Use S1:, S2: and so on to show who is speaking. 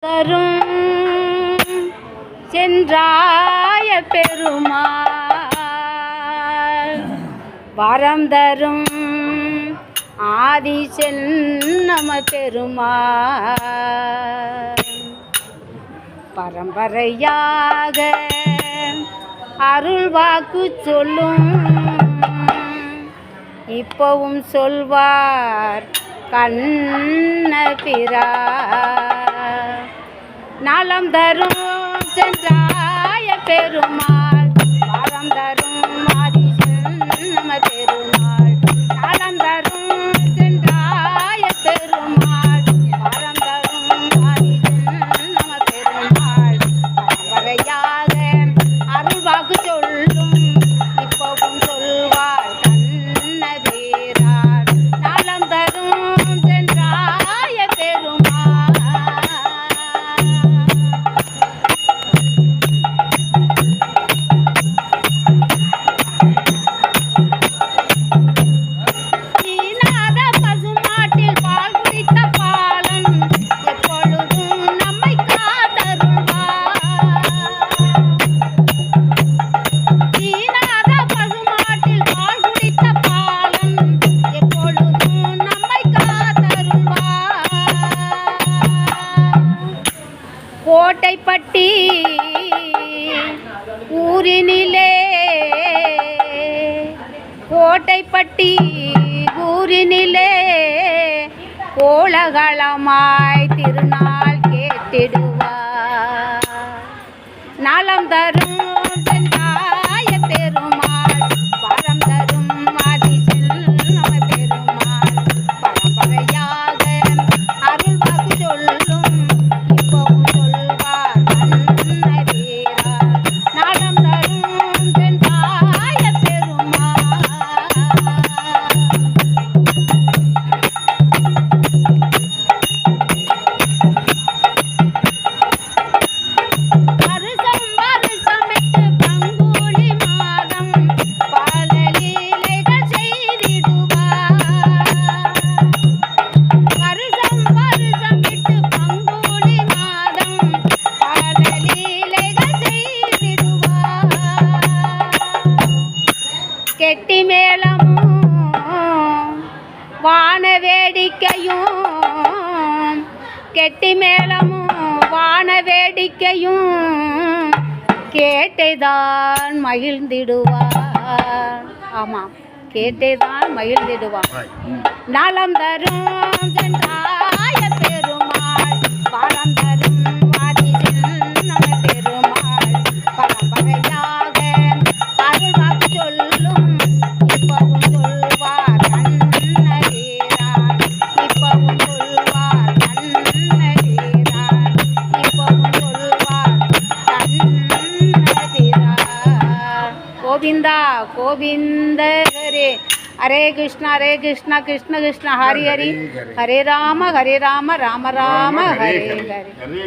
S1: தரும் சென்றாய பெருமாள் வரம் தரும் ஆதி சென்னம பெருமாள் பரம்பரையாக அருள் வாக்கு சொல்லும் இப்பவும் சொல்வார் கண்ணபிரா நலம் தரும் சென்றாய பெருமாள் வரம் தரும் ஆதி சென்னம பெருமாள் நலம் தரும் சென்றாய பெருமாள் வரம் தரும் ஆதி சென்னம பெருமாள் பரம்பரையாக அருள் வாக்கு சொல்லும் இப்பவும் சொல்வார் கண்ணபிரான் நலம் தரும் சென்றாய பெருமாள் கோட்டைப்பட்டி ஊரினிலே கோட்டைப்பட்டி ஊரினிலே கோலகலமாய் திருநாள் கேட்டிடுவார் நலம் தரும் சென்றாய பெருமாள் வரம் தரும் ஆதி சென்னம பெருமாள் பரம்பரையாக அருள் வாக்கு சொல்லும் கெட்டி மேளமும் வான வேடிக்கையும் கெட்டி மேளமும் வான வேடிக்கையும் கேட்டைதான் மகிழ்ந்திடுவார். ஆமாம், கேட்டைதான் மகிழ்ந்திடுவார். நலம் தரும் சென்றாய பெருமாள் வரம் தரும் ஆதி சென்னம பெருமாள் பரம்பரையாக அருள் வாக்கு சொல்லும் இப்பவும் சொல்வார் கண்ணபிரான் இப்பவும் சொல்வார் கண்ணபிரான் இப்பவும் சொல்வார் கண்ணபிரான். கோவிந்தா கோவிந்த ஹரே ஹரே கிருஷ்ணா கிருஷ்ண கிருஷ்ண ஹரி ஹரி ஹரே ராம ராம ராம ஹரே ஹரே.